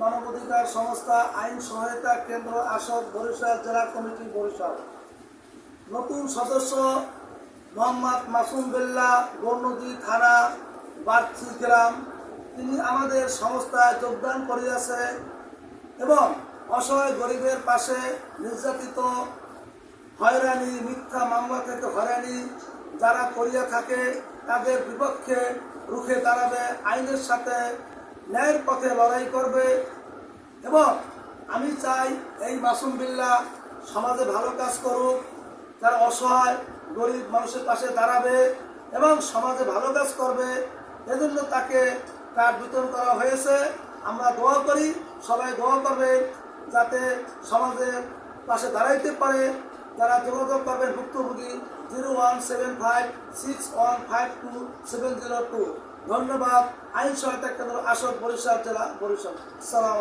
মানবাধিকার সংস্থা আইন সহায়তা কেন্দ্র আসক বরিশাল জেলা কমিটি বরিশাল। নতুন সদস্য মোহাম্মদ মাসুম বিল্লাহ, বননদী থানা, বার্থি গ্রাম। তিনি আমাদের সংস্থায় যোগদান করিয়াছে এবং অসহায় গরিবের পাশে নির্যাতিত, হয়রানি, মিথ্যা মামলা থেকে হয়রানি যারা করিয়া থাকে তাদের বিপক্ষে রুখে দাঁড়াবে, আইনের সাথে ন্যায়ের পথে লড়াই করবে। এবং আমি চাই এই মাসুম বিল্লাহ সমাজে ভালো কাজ করুক, যারা অসহায় গরিব মানুষের পাশে দাঁড়াবে এবং সমাজে ভালো কাজ করবে। এজন্য তাকে কার্ড বিতরণ করা হয়েছে। আমরা দোয়া করি, সবাই দোয়া করবে যাতে সমাজের পাশে দাঁড়াইতে পারে। যারা যোগাযোগ করবেন ভুক্তভোগী 01756152702। ধন্যবাদ। আইন সহায়তা কেন্দ্র আসক বরিশাল জেলা বরিশাল। সালাম।